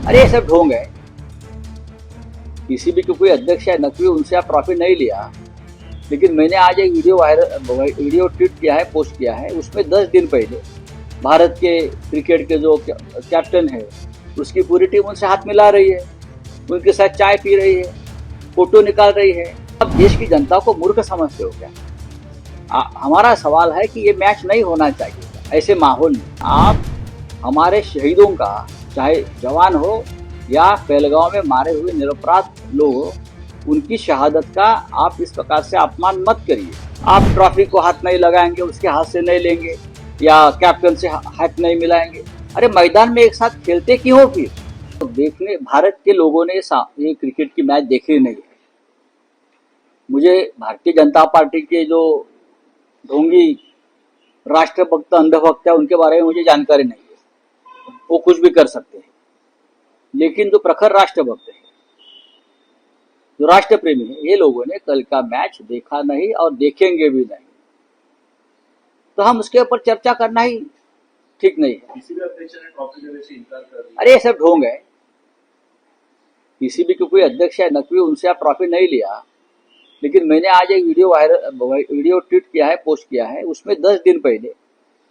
अरे ये सब ढोंग है। पीसीबी के कोई अध्यक्ष है नकवी, उनसे आप ट्रॉफी नहीं लिया। लेकिन मैंने आज एक वीडियो ट्वीट किया है, पोस्ट किया है। उसमें 10 दिन पहले भारत के क्रिकेट के जो कैप्टन है उसकी पूरी टीम उनसे हाथ मिला रही है, उनके साथ चाय पी रही है, फोटो निकाल रही है। अब देश की जनता को मूर्ख समझते हो क्या? हमारा सवाल है कि ये मैच नहीं होना चाहिए ऐसे माहौल में। आप हमारे शहीदों का, चाहे जवान हो या पहलगांव में मारे हुए निरपराध लोग हो, उनकी शहादत का आप इस प्रकार से अपमान मत करिए। आप ट्रॉफी को हाथ नहीं लगाएंगे, उसके हाथ से नहीं लेंगे या कैप्टन से हाथ नहीं मिलाएंगे। अरे मैदान में एक साथ खेलते क्यों हो फिर? तो देखने भारत के लोगों ने ये क्रिकेट की मैच देखी नहीं है। मुझे भारतीय जनता पार्टी के जो ढोंगी राष्ट्रभक्त अंधभक्त है उनके बारे में मुझे जानकारी नहीं है, वो कुछ भी कर सकते हैं। लेकिन जो प्रखर राष्ट्रभक्त है, जो राष्ट्र प्रेमी है, ये लोगों ने कल का मैच देखा नहीं और देखेंगे भी नहीं, तो हम उसके ऊपर चर्चा करना ही ठीक नहीं है। अरे ये सब ढोंग है। पीसीबी के कोई अध्यक्ष है नकवी, उनसे आप ट्रॉफी नहीं लिया। लेकिन मैंने आज एक वीडियो ट्वीट किया है, पोस्ट किया है। उसमें 10 दिन पहले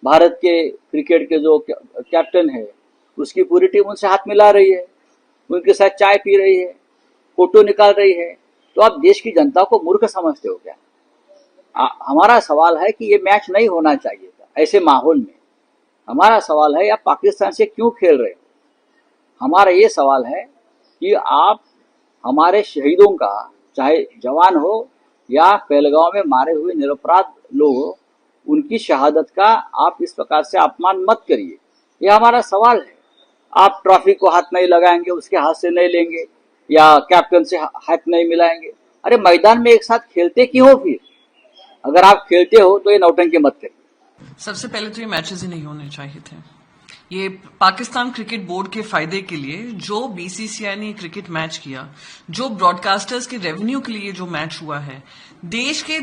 भारत के क्रिकेट के जो कैप्टन है उसकी पूरी टीम उनसे हाथ मिला रही है, उनके साथ चाय पी रही है, फोटो निकाल रही है। तो आप देश की जनता को मूर्ख समझते हो क्या? हमारा सवाल है कि ये मैच नहीं होना चाहिए था ऐसे माहौल में। हमारा सवाल है आप पाकिस्तान से क्यों खेल रहे हो? हमारा ये सवाल है कि आप हमारे शहीदों का, चाहे जवान हो या पहलगांव में मारे हुए निरपराध लोग हो, उनकी शहादत का आप इस प्रकार से अपमान मत करिए। ये हमारा सवाल है। आप ट्रॉफी को हाथ नहीं लगाएंगे, उसके हाथ से नहीं लेंगे या कैप्टन से हाथ नहीं मिलाएंगे। अरे मैदान में एक साथ खेलते क्यों हो फिर? अगर आप खेलते हो तो ये नौटंकी मत करिए। सबसे पहले तो ये मैचेस ही नहीं होने चाहिए थे। ये पाकिस्तान क्रिकेट बोर्ड के फायदे के लिए जो बीसीसीआई ने क्रिकेट मैच किया, जो ब्रॉडकास्टर्स के रेवेन्यू के लिए जो मैच हुआ है, देश के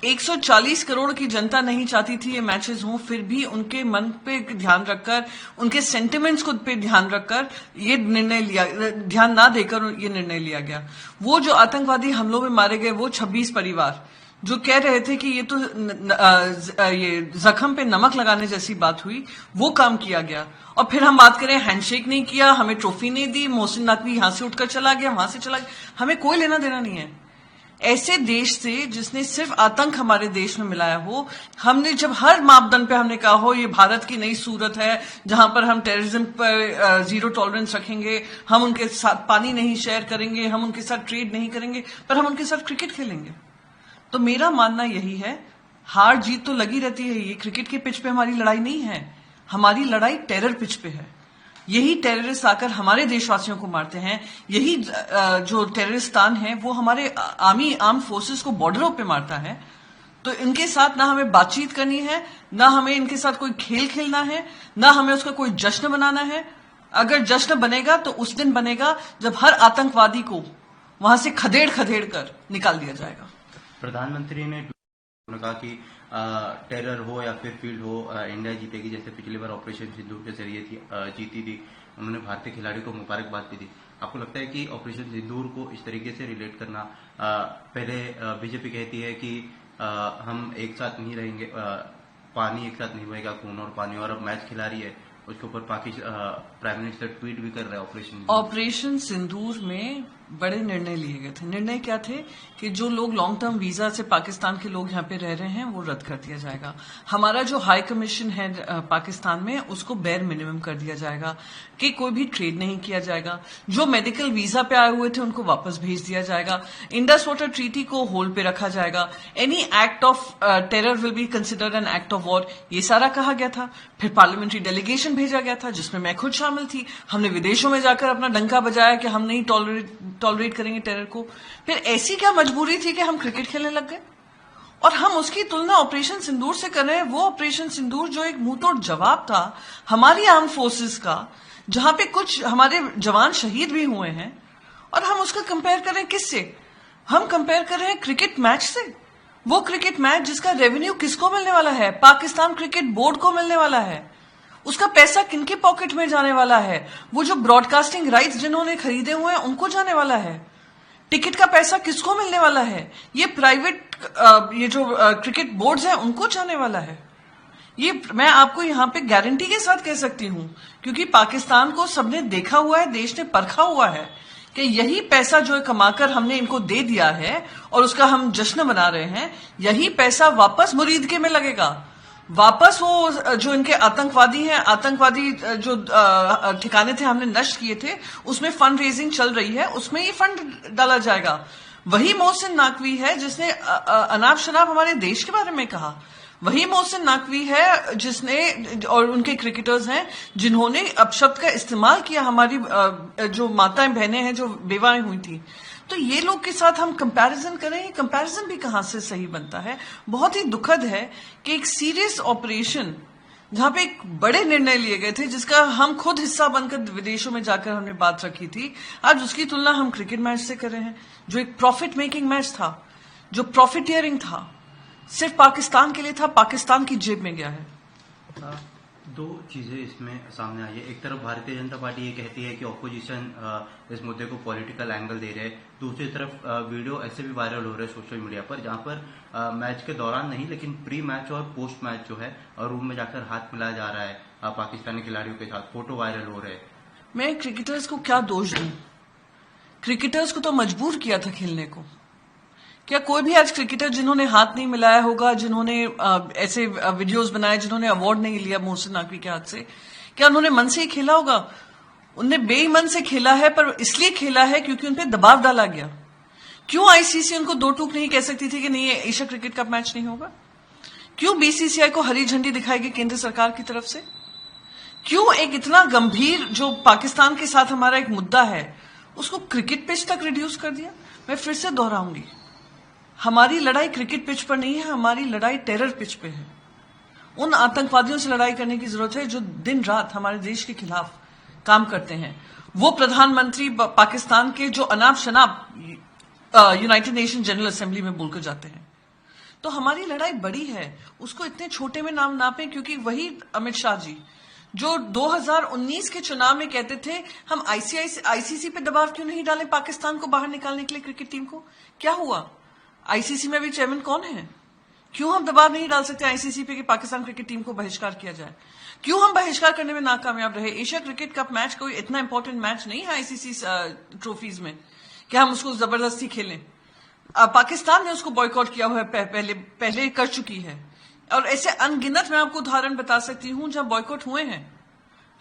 140 करोड़ की जनता नहीं चाहती थी ये मैचेस हों, फिर भी उनके मन पे ध्यान रखकर, उनके सेंटिमेंट्स को पे ध्यान रखकर ये निर्णय लिया, ध्यान ना देकर ये निर्णय लिया गया। वो जो आतंकवादी हमलों में मारे गए, वो 26 परिवार जो कह रहे थे कि ये तो ये जख्म पे नमक लगाने जैसी बात हुई, वो काम किया गया। और फिर हम बात करें, हैंडशेक नहीं किया, हमें ट्रॉफी नहीं दी, मोहसिन नकवी यहां से उठकर चला गया, वहां से चला गया, हमें कोई लेना देना नहीं है ऐसे देश से जिसने सिर्फ आतंक हमारे देश में मिलाया हो। हमने जब हर मापदंड पे हमने कहा हो ये भारत की नई सूरत है जहां पर हम टेररिज्म पर जीरो टॉलरेंस रखेंगे, हम उनके साथ पानी नहीं शेयर करेंगे, हम उनके साथ ट्रेड नहीं करेंगे, पर हम उनके साथ क्रिकेट खेलेंगे। तो मेरा मानना यही है, हार जीत तो लगी रहती है, ये क्रिकेट के पिच पे हमारी लड़ाई नहीं है, हमारी लड़ाई टेरर पिच पे है। यही टेररिस्ट आकर हमारे देशवासियों को मारते हैं, यही जो टेररिस्तान है वो हमारे आर्म फोर्सेस को बॉर्डरों पे मारता है। तो इनके साथ ना हमें बातचीत करनी है, ना हमें इनके साथ कोई खेल खेलना है, ना हमें उसका कोई जश्न बनाना है। अगर जश्न बनेगा तो उस दिन बनेगा जब हर आतंकवादी को वहां से खदेड़ खदेड़ कर निकाल दिया जाएगा। प्रधानमंत्री ने कहा कि टेरर हो या फिर फील्ड हो, इंडिया जीतेगी, जैसे पिछली बार ऑपरेशन सिंदूर के जरिए जीती थी। उन्होंने भारतीय खिलाड़ी को मुबारकबाद भी दी। आपको लगता है कि ऑपरेशन सिंदूर को इस तरीके से रिलेट करना, पहले बीजेपी कहती है कि हम एक साथ नहीं रहेंगे, पानी एक साथ नहीं बहेगा, खून और पानी, और अब मैच खिला रही है, उसके ऊपर प्राइम मिनिस्टर ट्वीट भी कर रहे हैं। ऑपरेशन सिंदूर में बड़े निर्णय लिए गए थे। निर्णय क्या थे कि जो लोग लॉन्ग टर्म वीजा से पाकिस्तान के लोग यहाँ पे रह रहे हैं वो रद्द कर दिया जाएगा। हमारा जो हाई कमीशन है पाकिस्तान में, उसको बेर मिनिमम कर दिया जाएगा कि कोई भी ट्रेड नहीं किया जाएगा। जो मेडिकल वीजा पे आए हुए थे उनको वापस भेज दिया जाएगा। इंडस वाटर ट्रीटी को होल्ड पे रखा जाएगा। Any act of terror will be considered an act of war, ये सारा कहा गया था। फिर पार्लियामेंट्री डेलीगेशन भेजा गया था जिसमें मैं खुद शामिल थी। हमने विदेशों में जाकर अपना डंका बजाया कि हम नहीं टॉलरेट करेंगे टेरर को। फिर ऐसी क्या मजबूरी थी कि हम क्रिकेट खेलने लग गए? और हम उसकी तुलना ऑपरेशन सिंदूर से कर रहे हैं। वो ऑपरेशन सिंदूर जो एक मुंहतोड़ जवाब था हमारी आर्म फोर्सेस का, जहां पे कुछ हमारे जवान शहीद भी हुए हैं, और हम उसका कंपेयर कर रहे हैं किससे? हम कंपेयर कर रहे हैं क्रिकेट मैच से। वो क्रिकेट मैच जिसका रेवेन्यू किसको मिलने वाला है? पाकिस्तान क्रिकेट बोर्ड को मिलने वाला है। उसका पैसा किनके पॉकेट में जाने वाला है? वो जो ब्रॉडकास्टिंग राइट्स जिन्होंने खरीदे हुए हैं उनको जाने वाला है। टिकट का पैसा किसको मिलने वाला है? ये प्राइवेट ये जो क्रिकेट बोर्ड्स हैं उनको जाने वाला है। ये मैं आपको यहां पे गारंटी के साथ कह सकती हूं, क्योंकि पाकिस्तान को सबने देखा हुआ है, देश ने परखा हुआ है कि यही पैसा जो कमाकर हमने इनको दे दिया है और उसका हम जश्न मना रहे हैं, यही पैसा वापस मुरीदके में लगेगा। वापस वो जो इनके आतंकवादी हैं, आतंकवादी जो ठिकाने थे हमने नष्ट किए थे, उसमें फंड रेजिंग चल रही है, उसमें ये फंड डाला जाएगा। वही मोहसिन नकवी है जिसने अनाप शनाप हमारे देश के बारे में कहा। वही मोहसिन नकवी है जिसने, और उनके क्रिकेटर्स हैं जिन्होंने अपशब्द का इस्तेमाल किया हमारी जो माताएं बहनें हैं जो बेवाएं हुई थी। तो ये लोग के साथ हम कंपैरिजन करें, ये कंपैरिजन भी कहां से सही बनता है। बहुत ही दुखद है कि एक सीरियस ऑपरेशन जहां पे एक बड़े निर्णय लिए गए थे, जिसका हम खुद हिस्सा बनकर विदेशों में जाकर हमने बात रखी थी, आज उसकी तुलना हम क्रिकेट मैच से कर रहे हैं, जो एक प्रॉफिट मेकिंग मैच था, जो प्रॉफिटियरिंग था, सिर्फ पाकिस्तान के लिए था, पाकिस्तान की जेब में गया है। दो चीजें इसमें सामने आई है। एक तरफ भारतीय जनता पार्टी ये कहती है कि ऑपोजिशन इस मुद्दे को पॉलिटिकल एंगल दे रहे हैं, दूसरी तरफ वीडियो ऐसे भी वायरल हो रहे हैं सोशल मीडिया पर जहां पर मैच के दौरान नहीं लेकिन प्री मैच और पोस्ट मैच जो है रूम में जाकर हाथ मिलाया जा रहा है पाकिस्तानी खिलाड़ियों के साथ, फोटो वायरल हो रहे हैं। मैं क्रिकेटर्स को क्या दोष दूं? क्रिकेटर्स को तो मजबूर किया था खेलने को। क्या कोई भी आज क्रिकेटर जिन्होंने हाथ नहीं मिलाया होगा, जिन्होंने ऐसे वीडियोस बनाए, जिन्होंने अवार्ड नहीं लिया मोहसिन नकवी के हाथ से, क्या उन्होंने मन से ही खेला होगा? उनने बेईमान से खेला है, पर इसलिए खेला है क्योंकि उन पे दबाव डाला गया। क्यों आईसीसी उनको दो टूक नहीं कह सकती थी कि नहीं, ये एशिया क्रिकेट कप मैच नहीं होगा? क्यों बीसीसीआई को हरी झंडी दिखाएगी केंद्र सरकार की तरफ से? क्यों एक इतना गंभीर जो पाकिस्तान के साथ हमारा एक मुद्दा है उसको क्रिकेट पिच तक रिड्यूस कर दिया? मैं फिर से दोहराऊंगी, हमारी लड़ाई क्रिकेट पिच पर नहीं है, हमारी लड़ाई टेरर पिच पे है। उन आतंकवादियों से लड़ाई करने की जरूरत है जो दिन रात हमारे देश के खिलाफ काम करते हैं। वो प्रधानमंत्री पाकिस्तान के जो अनाप शनाप यूनाइटेड नेशन जनरल असेंबली में बोलकर जाते हैं। तो हमारी लड़ाई बड़ी है, उसको इतने छोटे में नाम नापें, क्योंकि वही अमित शाह जी जो 2019 के चुनाव में कहते थे हम आईसीसी पे दबाव क्यों नहीं डालें पाकिस्तान को बाहर निकालने के लिए क्रिकेट टीम को, क्या हुआ? आईसीसी में भी चेयरमैन कौन है? क्यों हम दबाव नहीं डाल सकते आईसीसी पे कि पाकिस्तान क्रिकेट टीम को बहिष्कार किया जाए? क्यों हम बहिष्कार करने में नाकामयाब रहे? एशिया क्रिकेट कप मैच कोई इतना इंपॉर्टेंट मैच नहीं है आईसीसी ट्रॉफीज में कि हम उसको जबरदस्ती खेलें। पाकिस्तान ने उसको बॉयकॉट किया हुआ है, पहले कर चुकी है, और ऐसे अनगिनत मैं आपको उदाहरण बता सकती हूं जहां बॉयकॉट हुए हैं।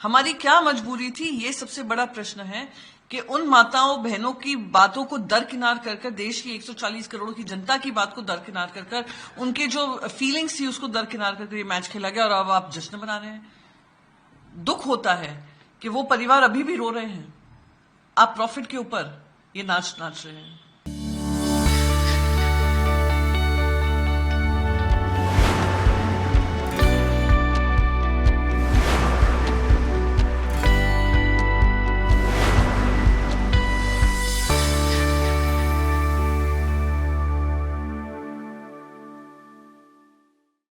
हमारी क्या मजबूरी थी, ये सबसे बड़ा प्रश्न है कि उन माताओं बहनों की बातों को दरकिनार कर देश की 140 करोड़ की जनता की बात को दरकिनार कर उनके जो फीलिंग्स थी उसको दरकिनार करके ये मैच खेला गया, और अब आप जश्न मना रहे हैं। दुख होता है कि वो परिवार अभी भी रो रहे हैं, आप प्रॉफिट के ऊपर ये नाच रहे हैं।